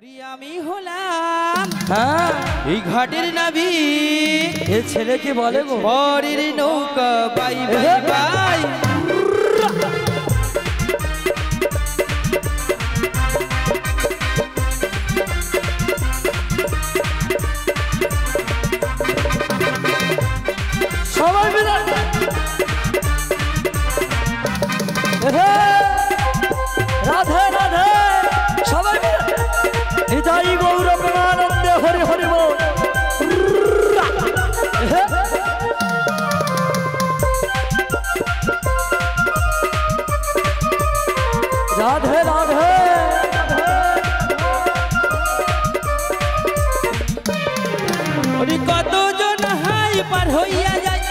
আমি হলাম এই ঘাটের নাবি এ ছেলে কি বলে গো পরের নৌকা বাই বাই বাই সবাই মিলে রাধে রাধে সবাই মিলে নিতাই গৌর প্রেমানন্দে হরি হরি বল রাধে রাধে কতজন হাই পার হইয়া যায়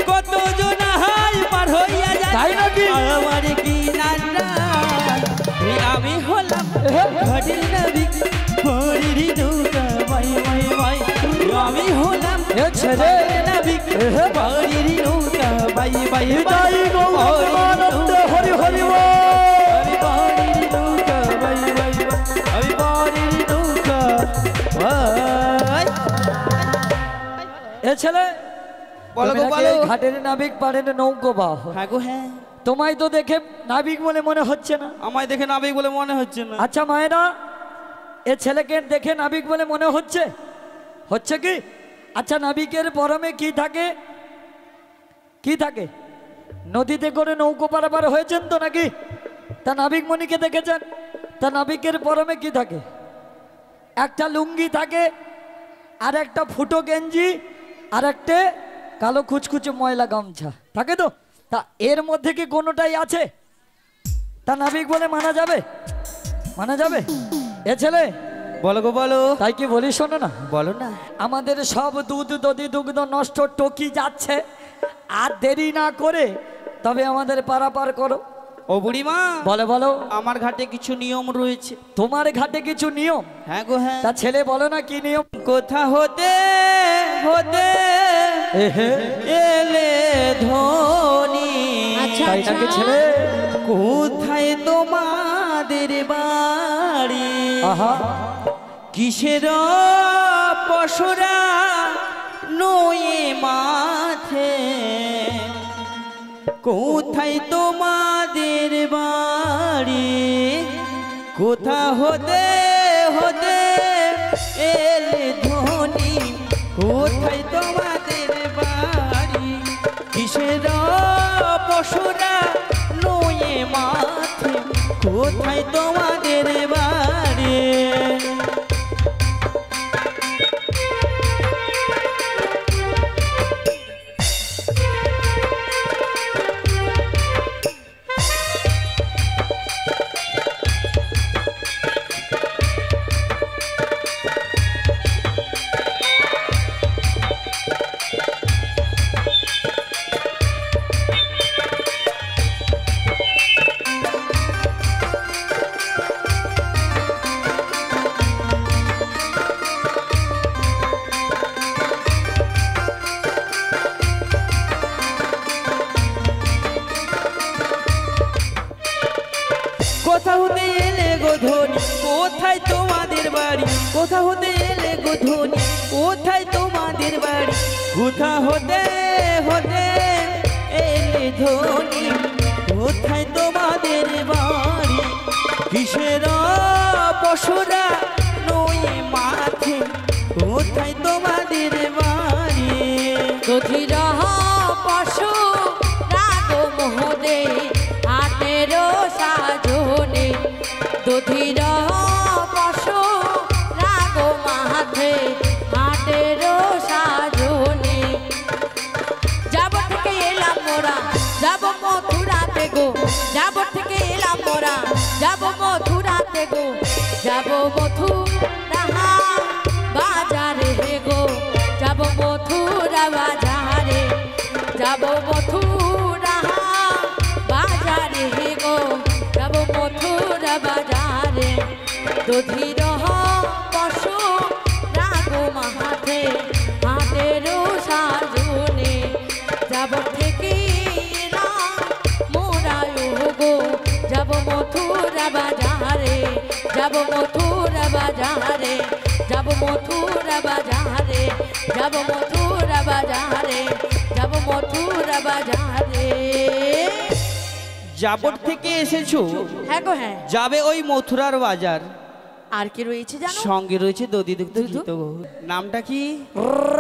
কতজন হাই পার হইয়া যায় তাই নাকি আমার কি নান্না আমি হলাম ঘাটের নাবি পরের নৌকা বাই বাই বাই আমি হলাম এ ছেলে নাবি পরের নৌকা বাই বাই নিতাই গৌর প্রেমানন্দে হরি হরি বল আমি পরের নৌকা বাই বাই আমি পরের নৌকা বাই এ ছেলে বলো গো, তুমি নাকি বলো। এই ঘাটের নাবিক পারেন নৌকো বাহ হ্যাঁ গো হ্যাঁ তোমায় তো দেখে নাবিক বলে মনে হচ্ছে না আমায় দেখে নাবিক বলে মনে হচ্ছে না আচ্ছা মায়েরা এ ছেলেকে দেখে নাবিক বলে মনে হচ্ছে হচ্ছে কি আচ্ছা নাবিকের পরমে কি থাকে কি থাকে নদীতে করে নৌকো পারাপার হয়েছেন তো নাকি তা নাবিক মণিকে দেখেছেন তা নাবিকের পরমে কি থাকে একটা লুঙ্গি থাকে আর একটা ফুটো গেঞ্জি আর একটা কালো খুচখুচে ময়লা গামছা থাকে তো তা এর মধ্যে কি কোনোটাই আছে তা নাবিক বলে মানা যাবে মানা যাবে এ ছেলে বলো গো বলো তাই কি বলি শোনো না বলো না আমাদের সব দুধ দধি দুগ্ধ নষ্ট টকি যাচ্ছে আর দেরি না করে তবে আমাদের পারাপার করো ও বুড়িমা বলে বলো আমার ঘাটে কিছু নিয়ম রয়েছে তোমার ঘাটে কিছু নিয়ম হ্যাঁ গো হ্যাঁ তা ছেলে বলো না কি নিয়ম কোথা হতে হতে এলে ধনি তাই নাকি ছেলে কোথায় তোমাদের বাড়ি আহা কিসের পশুরা নয়ে মাথে কোথায় তোমাদের বাড়ি কোথা হতে হতে এলে ধনি কোথায় তোমাদের বাড়ি কিসের পশুরা নয়ে মাথে কোথায় তোমাদের বাড়ি কোথা হতে এলে গো ধনি কোথায় তোমাদের বাড়ি কোথা হতে এলে গো ধনি কোথায় তোমাদের বাড়ি কোথা হতে হতে এলে ধনি কোথায় তোমাদের বাড়ি কিসের পশুরা নয়ে মাথে কোথায় তোমাদের বাড়ি দধির পশু রাগ মোহদে হাতেরও সাজনে দধির পশু রাগ মাথে হাটেরও সাজনে যাব থেকে এলাম মোরা যাব মথুরাতে গো যাব থেকে এলাম মোরা যাব মথুরাতে গো যাব মথুরা বাজারে গো যাব মথুরা বাজারে যাব মথুরা বাজারে গো যাব মথুরা বাজারে দধির পশু রাগ মাহাতে হাতেরও সাজনে যাব থেকে এলাম মোরা গো যাব মথুরা বাজারে যাব মথুরা বাজারে, যাব মথুরা বাজারে, যাব মথুরা বাজারে, যাব মথুরা বাজারে। যাবট থেকে এসেছো? হ্যাঁ গো হ্যাঁ। যাবে ওই মথুরার বাজার। আর কি রয়েছে জানো? সঙ্গে রয়েছে দধি দুগ্ধ ঘিত। নামটা কি?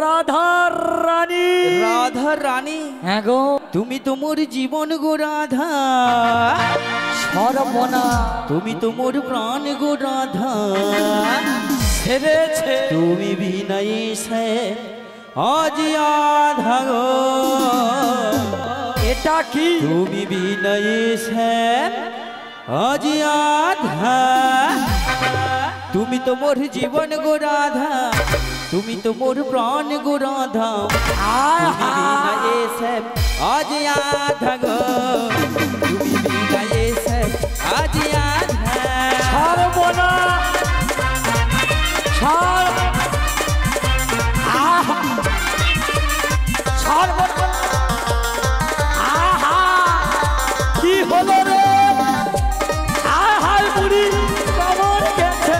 রাধা রানী। রাধা রানী? হ্যাঁ গো। তুমি তো মোর জীবন গো রাধা, সর্বনা তুমি তো মোর প্রাণ গো রাধা, ছেড়েছে তুমি বিনাই সে আজ আধা গো। এটা কি? তুমি বিনাই সে আজ আধা, তুমি তো মোর জীবন গো রাধা, তুমি তো মোর প্রাণ গো রাধা, তুমি বিনাই সে আজ আধা গো, তুমি বিনাই সে আজ আধা। সর্বনা সর্বনা। আহা কি হলো রে? আহাই বুড়ি কবর গেছে।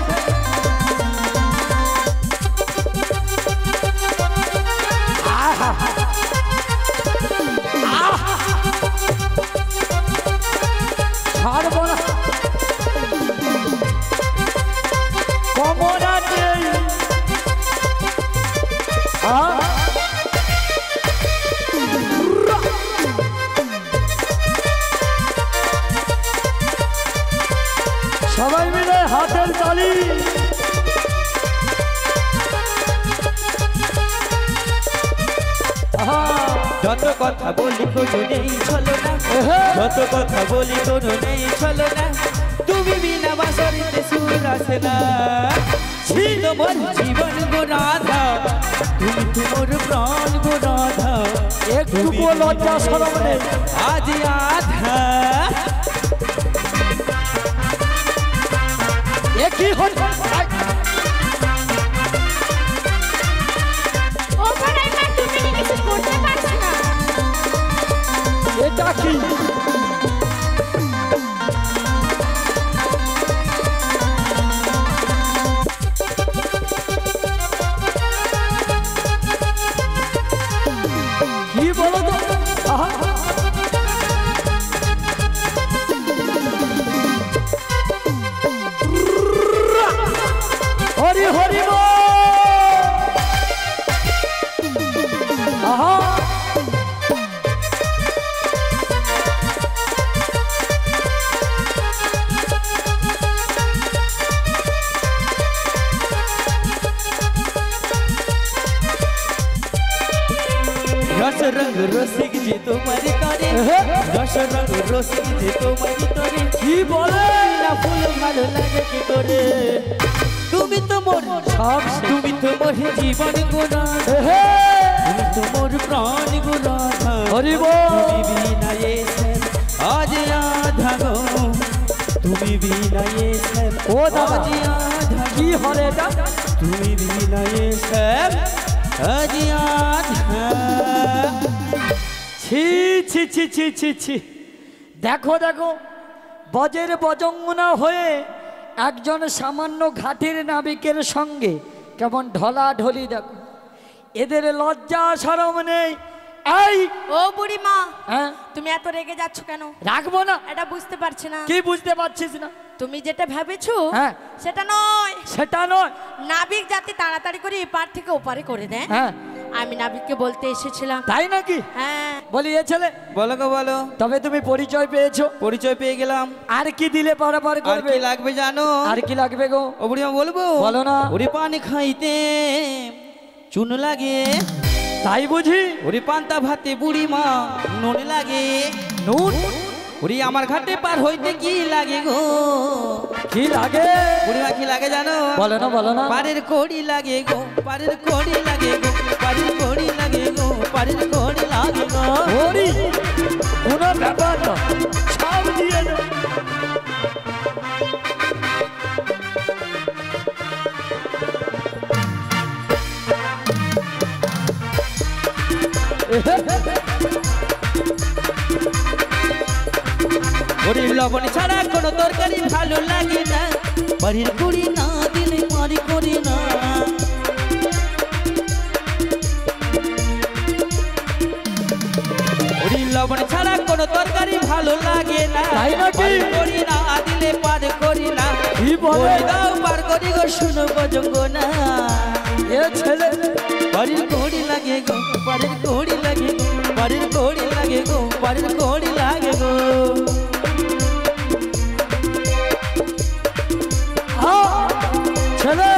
আহা সর্বনা কমর আছে। সবাই মিলে হাতের তালি। যত কথা বলি কোনো নেই ছলো না, যত কথা বলি কোনো নেই ছলো না, তুমি বিনা বাঁশরিতে সুর আসে না। ছিল মোর জীবন গো রাধা, তুমি তো মোর প্রাণ গো রাধা, একটুকু লজ্জা শরম নেই। আজ আধা। একই হল ও পাড়ায় মা তুমি কি কিছু করতে পারছো না? এটা কি? কি বলো তো? আহা হরি হরি বল। আহা रस रंग रसिक जे तुम्हारी करे, रस रंग रसिक जे तुम्हारी करे, কি বলে? না ফুল ভালো লাগে কি করে, তুমি তো মোর সব, তুমি তো মোর জীবন গো রাধা, তুমি তো মোর প্রাণ গো রাধা, হরি বল। তুমি বিনা এসে আজ আধা গো, তুমি বিনা এসে ও দাদা আজ আধা, কি হরে এটা? তুমি বিনা এসে আজ আধা। ছি ছি ছি ছি ছি ছি। দেখো দেখো, বজের বজঙ্গনা হয়ে একজন সামান্য ঘাটের নাবিকের সঙ্গে কেমন ঢলাঢলি। দেখো এদের লজ্জা শরম নেই। এই ও বুড়ি মা, হ্যাঁ তুমি এত রেগে যাচ্ছ কেন? রাখবো না। এটা বুঝতে পারছি না। কি বুঝতে পারছিস না? তুমি যেটা ভেবেছো হ্যাঁ সেটা নয়। সেটা নয়। নাবিক যাতে তাড়াতাড়ি করে এপার থেকে ওপারে করে দেয়, হ্যাঁ আমি নাবিককে বলতে এসেছিলাম। তাই নাকি? হ্যাঁ। বলি এ ছেলে, বলো গো বলো। তবে তুমি পরিচয় পেয়েছো? পরিচয় পেয়ে গেলাম। আর কি দিলে পারাপার আর করবে? কি লাগবে জানো? আর কি লাগবে গো? ও বুড়িমা বলবো? বলো না। ওরে পানি খাইতে চুন লাগে, তাই বুঝি? ওরে পান্তা ভাতে বুড়িমা নুন লাগে, নুন? ওরে আমার ঘাটে পার হইতে কি লাগে গো? কি লাগে? বুড়িমা কি লাগে জানো? বলো না বলো না। পারের কড়ি লাগে গো, পারের কড়ি লাগে গো, পারের কড়ি লাগে গো, পারের কড়ি লাগে গো। ওরি কোনো ব্যাপার না, সব দিয়ে দাও। ওরে লবণ ছাড়া কোনো তরকারি ভালো লাগে না, বাড়ির কড়ি না দিলে মারি করি না। লবণ ছাড়া কোনো তরকারি ভালো লাগে না, তাই নাকি? করি না দিলে পার করি না, কি বলে? দাও পার করি গো শুনো গজঙ্গ না। এ ছেলে বাড়ির কোড়ি লাগে গো, বাড়ির কোড়ি লাগে গো, বাড়ির কোড়ি লাগে গো, বাড়ির কোড়ি লাগে গো। ছেলে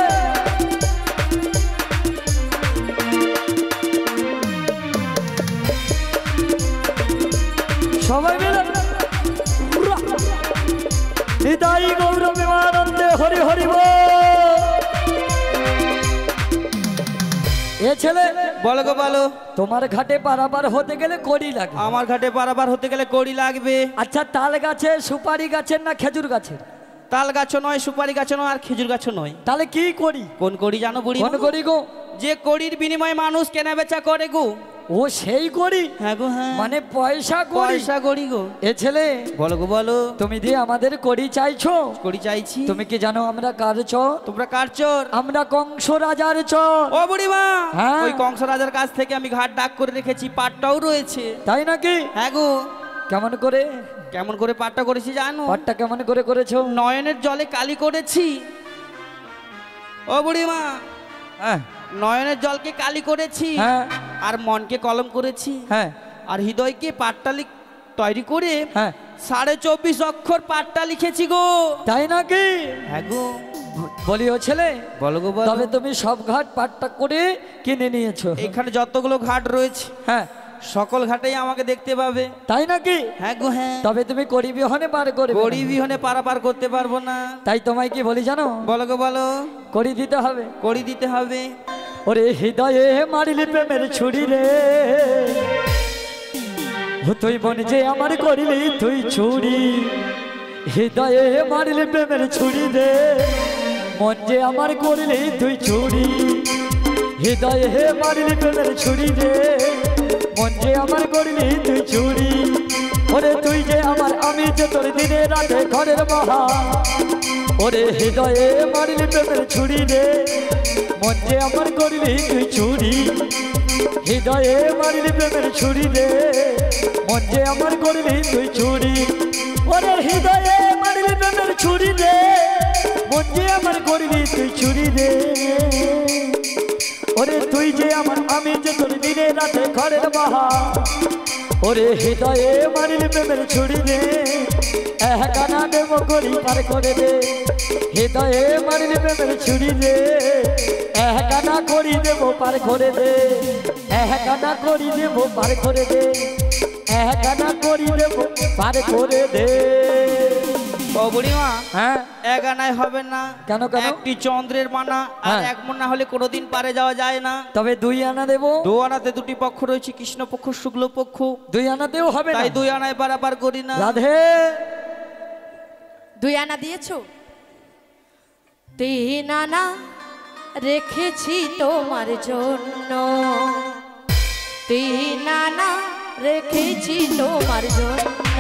সবাই মিলে নিতাই গৌর বিমানন্দে হরি হরি বল। এ ছেলে বলো গো বলো। তোমার ঘাটে পারাবার হতে গেলে কড়ি লাগে। আমার ঘাটে পারাবার হতে গেলে কড়ি লাগবে। আচ্ছা তাল গাছে সুপারি গাছের না খেজুর গাছের? তাল গাছও নয়, সুপারি গাছও নয়, আর খেজুর গাছও নয়। তাহলে কি করি? কোন কড়ি জানো বুড়ি? কোন করি গো? যে কড়ির বিনিময়ে মানুষ কেনা বেচা করে গো। ও সেই করি? হ্যাঁ গো হ্যাঁ, মানে পয়সা করি? পয়সা কড়ি গো। এ ছেলে বলো গো বলো। তুমি দিয়ে আমাদের করি চাইছো? কড়ি চাইছি। তুমি কি জানো আমরা কার চোর? তোমরা কার চোর? আমরা কংস রাজার চোর। ও বুড়িমা, হ্যাঁ। ওই কংস রাজার কাছ থেকে আমি ঘাট ডাক করে রেখেছি, পাটটাও রয়েছে। তাই নাকি? হ্যাঁ গো। কেমন করে? কেমন করে পাটটা করেছি জানো? পাটটা কেমন করে করেছো? নয়নের জলে কালি করেছি। ও বুড়িমা, হ্যাঁ নয়নের জলকে কালি করেছি, হ্যাঁ আর মনকে কলম করেছি, হ্যাঁ আর হৃদয়কে পাট্টালি তৈরি করে হ্যাঁ 24.5 অক্ষর পাট্টা লিখেছি গো। তাই নাকি? হ্যাঁ গো। বলি ও ছেলে বলো গো বলো। তবে তুমি সব ঘাট পাট্টা করে কিনে নিয়েছো? এখানে যতগুলো ঘাট রয়েছে হ্যাঁ সকল ঘাটেই আমাকে দেখতে পাবে। তাই নাকি? হ্যাঁ গো হ্যাঁ। তবে তুমি করি বিহনে পার করবে? গড়ি বিহনে পারাপার করতে পারবো না। তাই তোমায় কি বলি জানো? বলো গো বলো। করি দিতে হবে। কড়ি দিতে হবে। ওরে হৃদয়ে মারিলি প্রেমের ছুরি রে, তুই বন যে আমার করিলি তুই ছুরি। হৃদয়ে মারিলি প্রেমের ছুরি রে, মন যে আমার করিলি তুই ছুরি। হৃদয়ে মারিলি প্রেমের ছুরি রে, মন যে আমার করিলি তুই ছুরি। ওরে তুই যে আমার, আমি যে তোর দিনে রাতে ঘরের মহা। ওরে হৃদয়ে মারিলি প্রেমের ছুরি রে, মন যে আমার করিলি তুই ছুরি। হৃদয়ে মারিলি প্রেমের ছুরি রে, মন যে আমার করিলি তুই ছুরি। ওরে হৃদয়ে মারিলি প্রেমের ছুরি রে, মন যে আমার করিলি তুই ছুরি রে। ওরে তুই যে আমার, আমি যে তোর দিনে রাতে ঘরের বাহা। ওরে হৃদয়ে মারিলি প্রেমের ছুরি রে, কানা দেব করি পার করে দে। হৃদয়ে মারিলি প্রেমের ছুরি রে, কানা করি দেব পার করে দে। কানা করি দেব পার করে দে। কানা করি দেব পার করে দে। ও বুড়িমা, হ্যাঁ এক আনায় হবে না। কেন কেন? একটি চন্দ্রের মানা আর হ্যাঁ। এক মন না হলে কোনোদিন পারে যাওয়া যায় না। তবে 2 আনা দেব। 2 আনাতে দুটি পক্ষ রয়েছে, কৃষ্ণ পক্ষ শুক্ল পক্ষ। 2 আনাতেও হবে না? তাই 2 আনায় পারাপার করি না। রাধে 2 আনা দিয়েছো? 3 আনা রেখেছি তোমার জন্য। 3 আনা রেখেছি তোমার জন্য।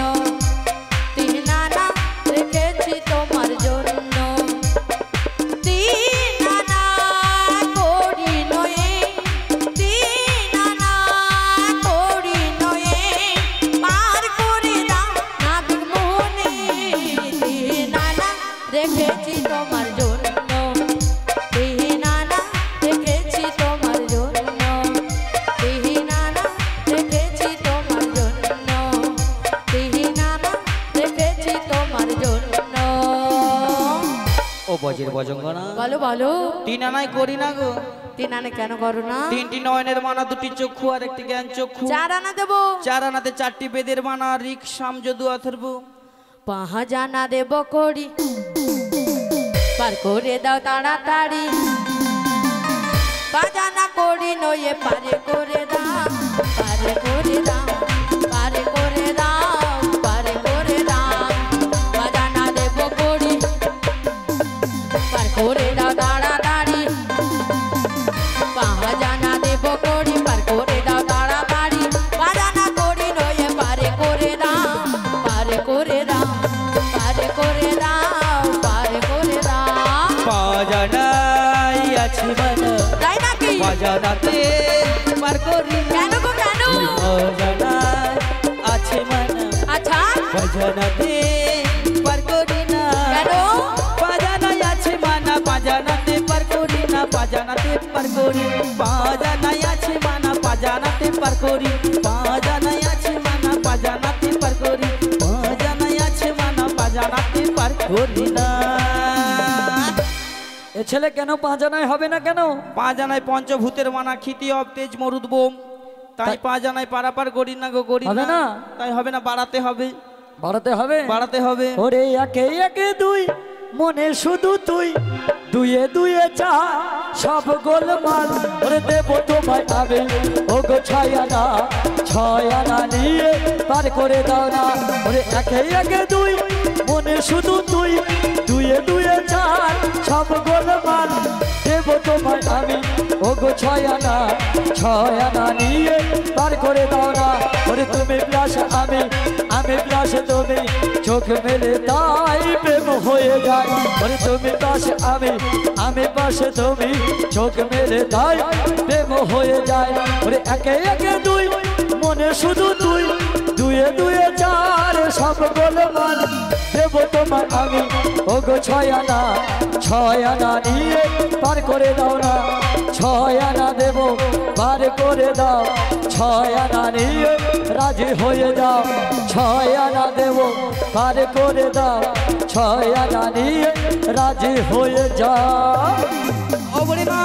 3 আনা রেখেছি তোমার জন্য। 3 আনা করি নয়ে, 3 আনা করি নয়ে, পার করে দাও নাবিক মোহনে। 3 আনা রেখেছি তোমার জন্য। 3 আনা রেখেছি তোমার জন্য। 3 আনা রেখেছি তোমার জন্য। 3 আনা রেখেছি তোমার জন্য। ও বজের বজঙ্গনা, বলো বলো। 3 আনায় করি না গো। 3 আনা কেন করো না? 3টি নয়নের মানা, 2টি চক্ষু আর একটি জ্ঞান চক্ষু। 4 আনা দেবো। 4 আনাতে 4টি বেদের মানা, ঋক সাম যদু অথর্ব। 5 আনা দেব করি, পার করে দাও তাড়াতাড়ি। 5 আনা করি নয়ে, পারে করে দাও, পারে করে দাও, পারে করে দাও, পারে করে দাও। 5 আনা দেব করি, পার করে দাও তাড়াতাড়ি। 5 আনা দেব করি, পার করে দাও তাড়াতাড়ি। 5 আনা করি নয়ে, পারে করে দাও, পারে করে দাও, পারে করে দাও, পারে করে দাও। আছে মানা তাই নাকি অজানাতে পার করি না কেন গো কেন অজানায় আছে মানা আচ্ছা অজানাতে পার করি না কেন পাজানায় আছে মানা পাজানাতে পার করি না পাজানাতে পার করি পাজানায় আছে মানা পাজানাতে পার করি পাজানায় আছে মানা পাজানাতে পার করি পাজানায় আছে মানা পাজানাতে পার করি না এ ছেলে কেন পাঁজানায় হবে না কেন? পাজানায় পঞ্চভূতের মানা খিতি অব তেজ মরুদ বোম তাই পাজানায় পারাপার করি না গো করি হবে না? তাই হবে না বাড়াতে হবে বাড়াতে হবে বাড়াতে হবে ওরে একে একে দুই মনে শুধু তুই দুয়ে দুয়ে চার সব গোলমাল ওরে দেব তোমায় আমি ও গো ছয় আনা নিয়ে পার করে দাও না ওরে একে একে দুই মনে শুধু তুই দুয়ে দুয়ে চার সব গোলমাল দেব তোমায় আমি ও গো ছয় আনা নিয়ে পার করে দাও না ওরে তুমি প্লাস আমি প্লাস তুমি চোখ মেলে তাই প্রেম হয়ে যায় ওরে তুমি পাশে আমি পাশে তুমি চোখ মেলে তাই প্রেম হয়ে যায় ওরে একে একে দুই মনে শুধু তুই দুয়ে দুয়ে চার সব গোলমাল দেব তোমার আমি ও গো ছয় আনা নিয়ে পার করে দাও না ছয় আনা দেব পার করে দাও ছয় আনা নিয়ে রাজি হয়ে যাও ছয় আনা দেব পার করে দাও ছয় আনা নিয়ে রাজি হয়ে যাও ও বলি মা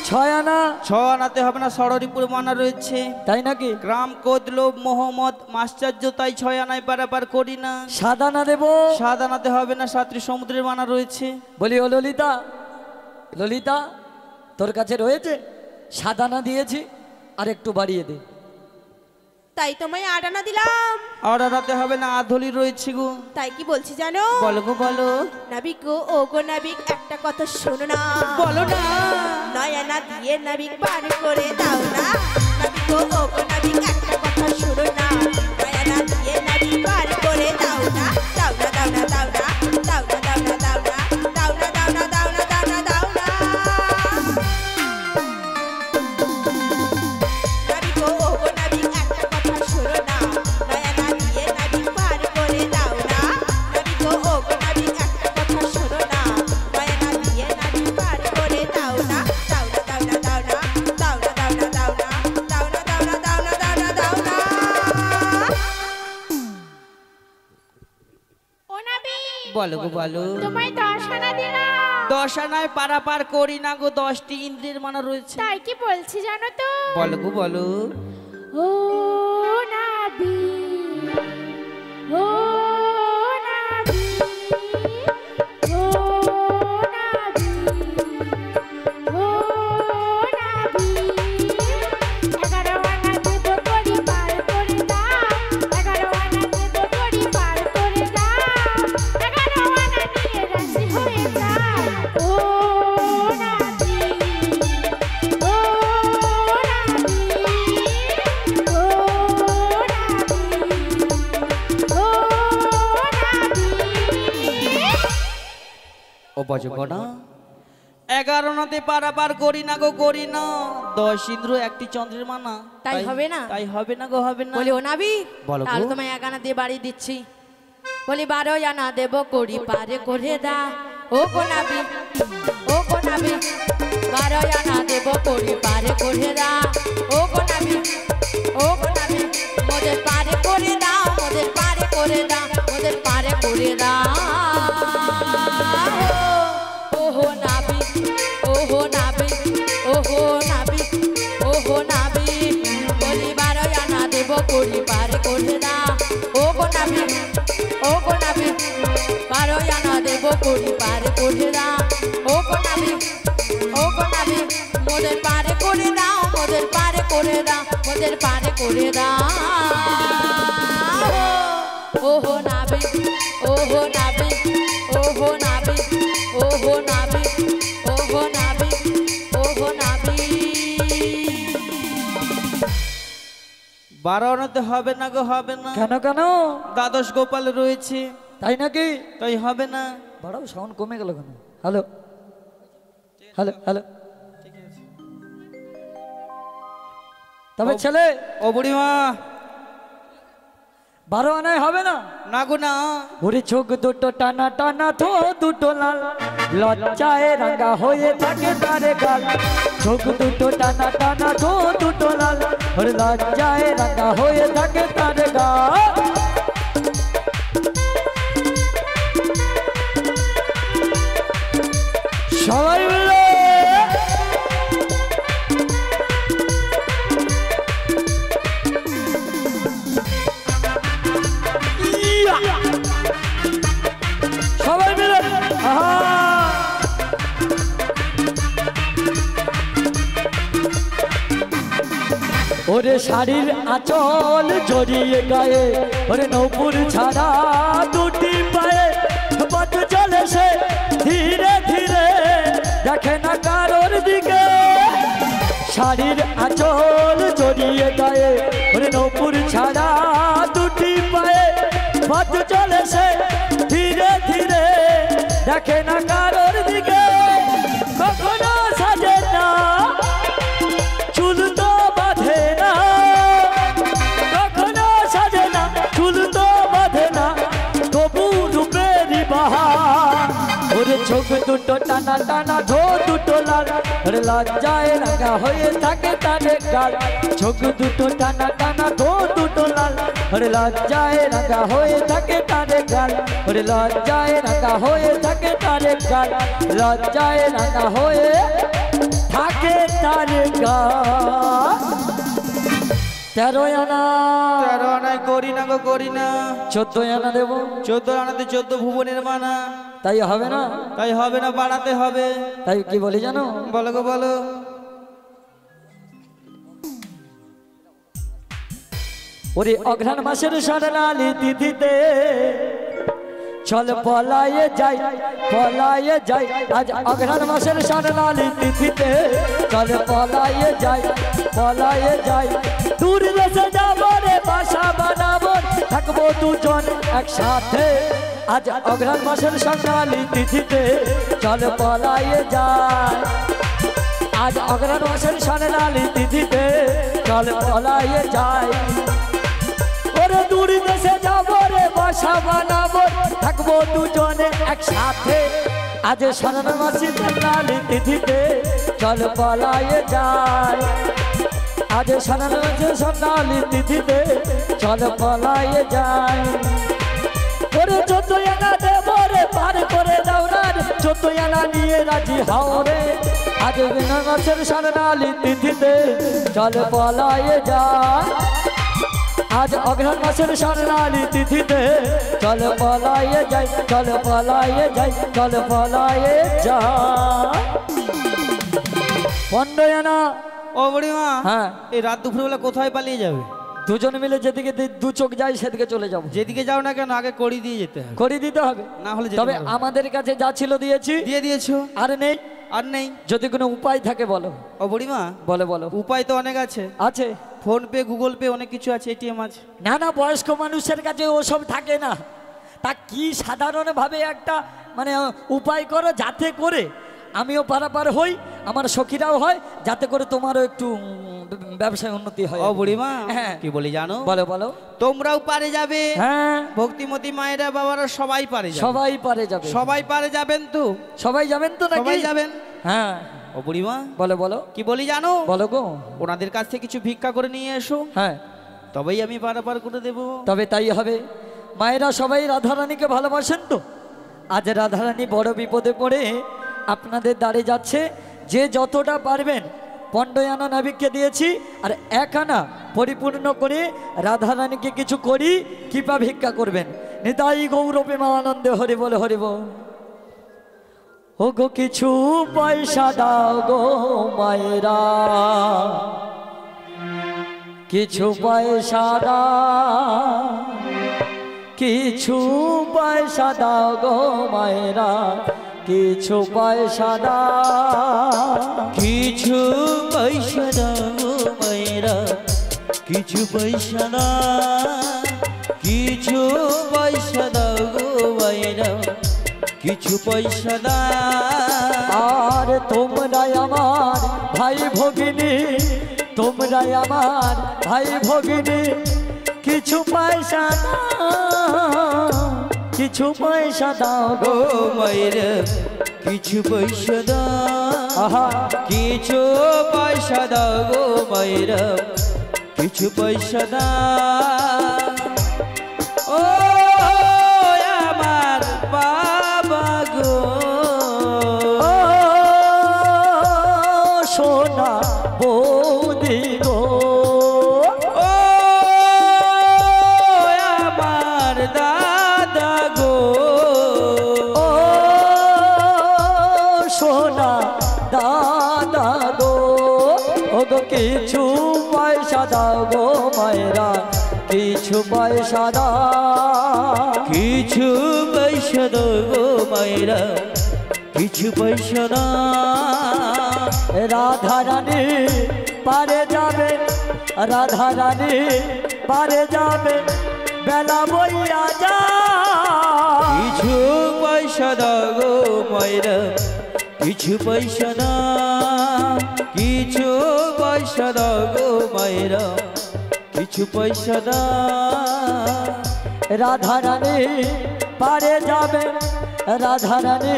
ছয় আনা ছ আনাতে হবে না ষড়রিপুর মানা রয়েছে তাই নাকি গ্রাম কোদলোব মোহাম্মদ মাশ্চর্য তাই ছয় আনায় পারাপার করি না সাত আনা দেব সাত আনাতে হবে না সাত্রী সমুদ্রের মানা রয়েছে বলি ও ললিতা তোর কাছে রয়েছে সাত আনা দিয়েছি আর একটু বাড়িয়ে দে তাই তোমায় 8 আনা দিলাম আর আনাতে হবে না আধলি রয়েছে গো তাই কি বলছি জানো বলো গো বলো নাবিক গো ও গো নাবিক একটা কথা শোনো না বলো না 9 আনা দিয়ে নাবিক পার করে দাও না নাবিক গো ও গো নাবিক একটা কথা শোনো না 9 আনা দিয়ে নাবিক পার করে দাও না দাও না দাও না দাও না দাও না দাও না দাও না দাও না দাও না দাও না দাও না দাও না নাবিক গো ও গো নাবিক একটা কথা শোনো না 9 আনা দিয়ে নাবিক পার করে দাও না নাবিক গো ও গো নাবিক একটা কথা শোনো না 9 আনা দিয়ে নাবিক পার করে দাও না দাও না দাও না দাও না দাও না দাও না দাও না দাও না দাও না দাও না দাও না দাও না ও নাবি বলো গো বলো তোমায় 10 আনা দিলাম 10 আনায় পারাপার করি না গো 10টি ইন্দ্রের মানা রয়েছে তাই কি বলছি জানো তো বলো গো বলো ও নাবি ও নাবি ও নাবি ও নাবি 11 আনা দেব করি পার করে দাও 11 আনা দেব করি পার করে দাও 11 আনা নিয়ে রাজি হয়ে যাও ও নাবি ও ও বজগনা 11 নাতে পারাপার করি না গো করি না 10 ইন্দ্র একটি চন্দ্রের মানা তাই হবে না? তাই হবে না গো হবে না বলি ও নাবি বলো গো। তাহলে তোমায় 1 আনা দিয়ে বাড়ি দিচ্ছি বলি 12 আনা দেব করি পারে করে দাও ও গো নাবি 12 আনা দেব করি পারে করে দাও ও গো নাবি মোদের পারে করে দাও মোদের পারে করে দাও মোদের পারে করে দাও ওহো নাবি ওহো নাবি ওহো নাবি ওহো নাবি বলি 12 আনা দেব করি পারে করে দাও ও গো নাবি 12 আনা দেব করি পারে করে দাও ও গো নাবি মোদের পারে করে দাও মোদের পারে করে দাও মোদের পারে করে দাও ওহো নাবি ওহো নাবি ওহো নাবি ওহো নাবি ওহো নাবি ওহো নাবি 12 আনাতে হবে না গো হবে না কেন কেন দ্বাদশ গোপাল রয়েছে তাই নাকি তাই হবে না বাড়াও সাউন্ড কমে গেল কেন হ্যালো হ্যালো হ্যালো তবে ছেলে ও বুড়িমা 12 আনায় হবে না? না গো না। ওরে চোখ দুটো টানা টানা তো দুটো লাল, লজ্জায় রাঙা হয়ে থাকে তারে গাল। চোখ দুটো টানা টানা তো দুটো লাল, ওরে লজ্জায় রাঙা হয়ে থাকে তারে গাল। সবাই মিলে সবাই মিলে আহা ওরে শাড়ির আঁচল জড়িয়ে গায়ে, ওরে নৌপুর ছাড়া দুটি পায়ে, পথ চলে সে ধীরে ধীরে দেখে না কারোর দিকে। শাড়ির আঁচল জড়িয়ে গায়ে, ওরে নৌপুর ছাড়া দুটি পায়ে, পথ চলে সে ধীরে ধীরে দেখে না কারোর দিকে। কখনো সাজে না চুল তো বাঁধে না, কখনো সাজে না চুল তো বাঁধে না, তবু রূপেরই বাহার। ওরে চোখ দুটো টানা টানা ধো দুটো লাল, ওরে লজ্জায় রাঙা হয়ে থাকে তারে গাল। চোখ দুটো টানা টানা ধো দুটো লাল, ওরে লজ্জায় রাঙা হয়ে থাকে তারে গাল। ওরে লজ্জায় রাঙা হয়ে থাকে তারে গাল, লজ্জায় রাঙা হয়ে থাকে তারে গাল। 13 আনা 13 আনায় করি না গো করি না। 14 আনা দেবো। 14 আনাতে 14 ভুবনের মানা। তাই হবে না? তাই হবে না, বাড়াতে হবে। তাই কি বলি জানো? বলো গো বলো। ওরে অঘ্রাণ মাসের স্বর্ণালী তিথিতে চল পলায়ে যাই, পলায়ে যাই। আজ অঘ্রাণ মাসের স্বর্ণালী তিথিতে চল পলায়ে যাই, পলায়ে যাই। দূর দেশে যাবো রে বাসা বানাবো, থাকবো দুজন একসাথে। আজ অঘ্রাণ মাসের স্বর্ণালী তিথিতে চল পলায়ে যাই। আজ অঘ্রাণ মাসের স্বর্ণালী তিথিতে চল পলায়ে যাই। ওরে দূর দেশে যাবো রে বাসা বানাবো, থাকবো দুজনে একসাথে। আজ স্বর্ণ মাসের স্বর্ণালী তিথিতে চল পলায়ে যাই। আজ স্বর্ণ মাসের স্বর্ণালী তিথিতে চল পলায়ে যাই। ওরে 14 আনা দেবো রে পার করে দাও না রে, 14 আনা নিয়ে রাজি হও রে। আজ মাসের স্বর্ণালী তিথিতে চল পলায়ে যাই। আজ অঘ্রাণ মাসের স্বর্ণালী তিথিতে চল পলায়ে যাই, চল পলায়ে যাই, চল পলায়ে যাই। 15 আনা। ও বুড়িমা হ্যাঁ, এই রাত দুপুরবেলা কোথায় পালিয়ে যাবে? দুজন মিলে যেদিকে দু চোখ যায় সেদিকে চলে যাবো। যেদিকে যাও না কেন আগে কড়ি দিয়ে যেতে হবে। করে দিতে হবে, না হলে যেতে তবে পারবো না। আমাদের কাছে যা ছিল দিয়েছি। দিয়ে দিয়েছো? আর নেই। আর নেই? যদি কোনো উপায় থাকে বলো। ও বুড়িমা বলো বলো। উপায় তো অনেক আছে। আছে? ফোন পে, গুগল পে, অনেক কিছু আছে, এটিএম আছে। না না, বয়স্ক মানুষের কাছে ওসব থাকে না। তা কি সাধারণভাবে একটা মানে উপায় করো, যাতে করে আমিও পারাপার হই, আমার সখীরাও হয়, যাতে করে তোমারও একটু ব্যবসায় উন্নতি হয়। ও বুড়িমা হ্যাঁ। কি বলি জানো? বলো বলো। তোমরাও পারে যাবে, হ্যাঁ, ভক্তিমতী মায়েরা বাবারা সবাই পারে যাবে। সবাই পারে যাবে। সবাই পারে যাবেন তো? সবাই যাবেন তো নাকি? সবাই যাবেন। হ্যাঁ। ও বুড়িমা বলো বলো। কি বলি জানো? বলো গো। ওনাদের কাছ থেকে কিছু ভিক্ষা করে নিয়ে এসো, হ্যাঁ, তবেই আমি পারাপার করে দেবো। তবে তাই হবে। মায়েরা সবাই রাধারানীকে ভালোবাসেন তো। আজ রাধারানী বড় বিপদে পড়ে আপনাদের দ্বারে যাচ্ছে। যে যতটা পারবেন 15 আনা নাবিককে দিয়েছি, আর 1 আনা পরিপূর্ণ করে রাধারানীকে কিছু করি, কৃপা ভিক্ষা করবেন। নিতাই গৌরবে মা আনন্দে হরি বল হরি বল। ও গো কিছু পয়সা দাও গো মায়েরা, কিছু পয়সা দাও, কিছু পয়সা দাও গো মায়েরা, কিছু পয়সা দাও। কিছু পয়সা দাও মায়েরা, কিছু পয়সা না, কিছু পয়সা দাও গো মায়েরা, কিছু পয়সা দাও। আর তোমরা আমার ভাই ভগিনী, তোমরাই আমার ভাই ভগিনী কিছু পয়সা দাও, কিছু পয়সা দাও ও মায়েরা কিছু পয়সা দাও, আহা কিছু পয়সা দাও গো মায়েরা কিছু পয়সা দাও। ও আমার বাবা গো, ও সোনা বৌদি গো, ও আমার দাদা গো, ও সোনা দাদা গো, ও গো কিছু পয়সা দাও গো মায়েরা কিছু পয়সা দাও, কিছু পয়সা দাও গো মায়েরা কিছু পয়সা দাও। রাধা রানী পারে যাবে, রাধা রানী পারে যাবে বেলা বইয়া যা, কিছু পয়সা দাও গো মায়েরা কিছু পয়সা দাও, কিছু পয়সা দাও গো মায়েরা কিছু পয়সা দাও। রাধা রানী পারে যাবে, রাধা রানী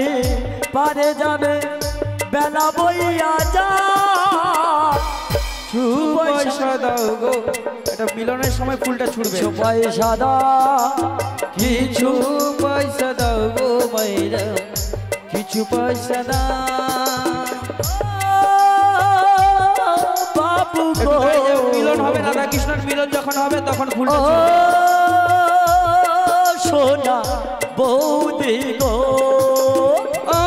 পারে যাবে বেলা বইয়া যা, কিছু পয়সা দাও গো, এটা মিলনের সময় ফুলটা ছুটবে। কিছু পয়সা দাও, কিছু পয়সা দাও গো মায়েরা কিছু পয়সা দাও। বাবু একটু গো গায়ে যাও, মিলন হবে রাধা কৃষ্ণের মিলন যখন হবে তখন ও ফুলটা ছুটবে। সোনা বৌদি গো, ও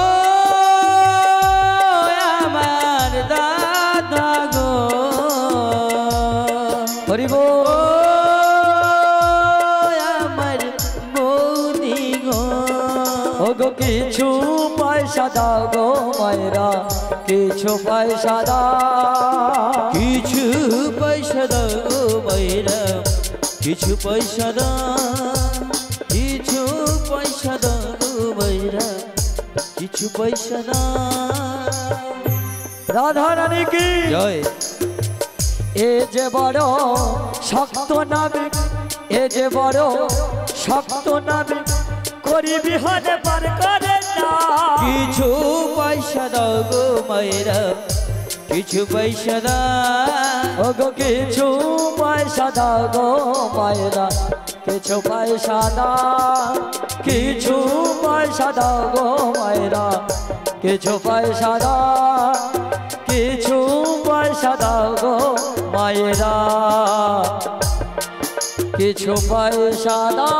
আমার দাদা গো, হরিব ও আমার বৌদি গো, ও গো কিছু পয়সা দাও গো মায়েরা কিছু পয়সা দাও, কিছু পয়সা দাও গো মায়েরা কিছু পয়সা দাও, কিছু পয়সা দাও গো মায়েরা কিছু পয়সা দাও। রাধা রানী কি জয়। এ যে বড় শক্ত নাবিক, এ যে বড় শক্ত নাবিক করি বিহারে পার করে না, কিছু পয়সা দাও গো মায়েরা কিছু পয়সা দাও, ও গো কিছু পয়সা দাও গো মায়েরা কিছু পয়সা দাও, কিছু পয়সা দাও গো মায়েরা কিছু পয়সা দাও, কিছু পয়সা দাও গো মায়েরা কিছু পয়সা দাও।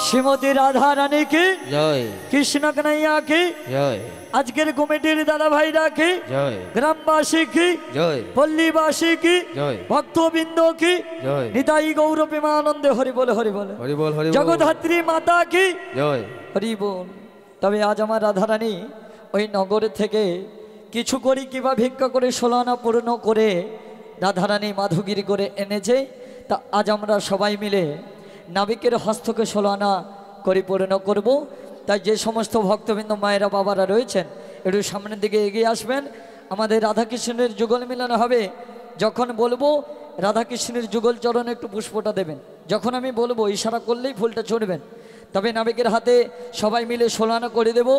শ্রীমতী রাধা রানী কি, জয় কৃষ্ণ কানাইয়া কি, জয় আজকের কমিটির দাদা ভাইরা কি, জয় গ্রামবাসী কি, জয় পল্লীবাসী কি, জয় ভক্তবৃন্দ কি, জয় নিতাই গৌর প্রেমানন্দে হরি বলে হরি বলে, হরি বল হরি বল জগদ্ধাত্রী মাতা কি, জয়। হরি বল। তবে আজ আমার রাধারানী ওই নগরের থেকে কিছু করি কিবা ভিক্ষা করে 16 আনা পূর্ণ করে রাধারানী মাধুগিরি করে এনেছে। তা আজ আমরা সবাই মিলে নাবিকের হস্তকে 16 আনা করে পূর্ণ করব। তাই যে সমস্ত ভক্তবৃন্দ মায়েরা বাবারা রয়েছেন একটু সামনের দিকে এগিয়ে আসবেন। আমাদের রাধাকৃষ্ণের যুগল মিলন হবে। যখন বলবো রাধাকৃষ্ণের যুগল চরণে একটু পুষ্পটা দেবেন, যখন আমি বলবো ইশারা করলেই ফুলটা ছুঁড়বেন। তবে নাবিকের হাতে সবাই মিলে 16 আনা করে দেব।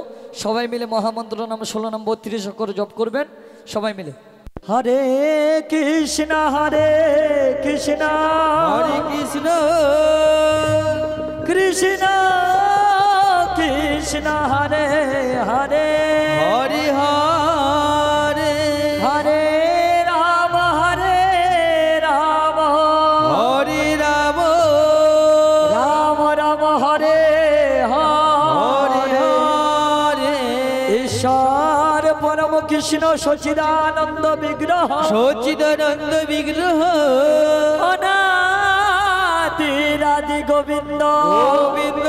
সবাই মিলে মহামন্ত্র নাম 16 নাম 32 অক্ষর জপ করবেন সবাই মিলে। হরে কৃষ্ণ হরে কৃষ্ণ হরে কৃষ্ণ কৃষ্ণ কৃষ্ণ হরে হরে হরে হরে হরে রাম হরে রাম হরে রাম রাম রাম হরে হরে হরে হরে ঈশ্বর পরম কৃষ্ণ সচিদানন্দ বিগ্রহ সচিদানন্দ বিগ্রহ অনাদি রাধি গোবিন্দ গোবিন্দ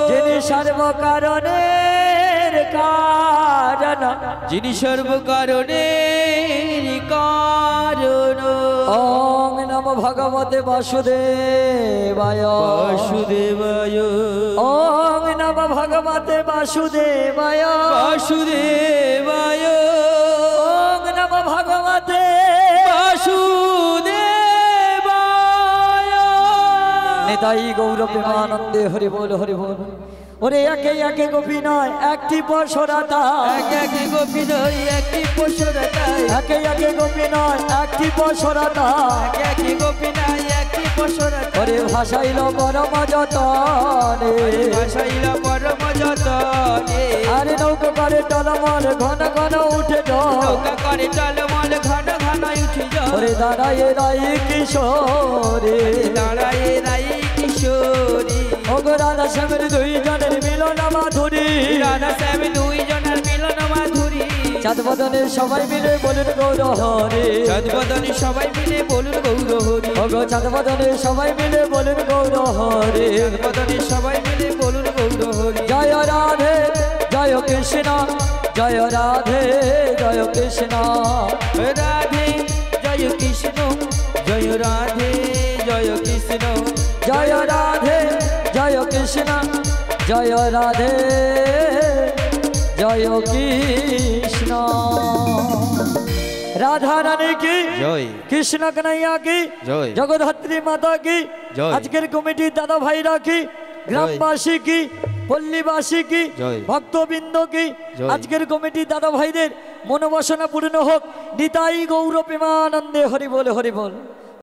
যিনি সর্বকারণের কারণ যিনি সর্বকারণের কারণ ওম নমো ভগবতে বাসুদেবায় বাসুদেবায় ওম নমো ভগবতে বাসুদেবায় বাসুদেবায় নিতাই গৌর প্রেমানন্দে হরি বল হরি বল। ওরে একে একে গোপী নয় একটি পশরাতা, একে একে গোপী নয় একটি পশুরাতায়, একে একে গোপী নয় একটি পশরাতা। একে একে গোপী নয় একটি পশুরাতায়, ওরে ভাসাইল পরম যতনে, ভাসাইল পরম যতনে। আরে নৌকো করে টলমল ঘন ঘন উঠে জল, নৌকা করে টলমল ঘন ঘন উঠে যায়। ওরে দাঁড়ায় রাই কিশোরে, দাঁড়ায় রাই কিশোরী, ওগো রাধা শ্যামের দুইজনের মিলন মাধুরী। রাধা শ্যাম দুই জনের মিলন মাধুরী। চাঁদ বদনে সবাই মিলে বলুন গৌর হরে, চাঁদ বদনে সবাই মিলে বলুন গৌর হরি। ওগো চাঁদ বদনে সবাই মিলে বলুন গৌর হরে। চাঁদ বদনে সবাই মিলে বলুন গৌর হরি। জয় রাধে জয় কৃষ্ণ, জয় রাধে জয় কৃষ্ণ, রাধে জয় কৃষ্ণ, জয় রাধে জয় কৃষ্ণ, জয় রাধে জয় কৃষ্ণ, জয় রাধে জয় কৃষ্ণ। রাধা রানী কি জয়, কৃষ্ণ কনাইয়া কি জয়। জগদ্ধাত্রী মাতা কি জয়। আজকের কমিটির দাদা ভাইরা কি গ্রামবাসী কি পল্লীবাসী কি জয়। ভক্তবৃন্দ কি জয়। আজকের কমিটির দাদা ভাইদের মনোবাসনা পূর্ণ হোক। নিতাই গৌর প্রেমানন্দে হরি বল হরি বল।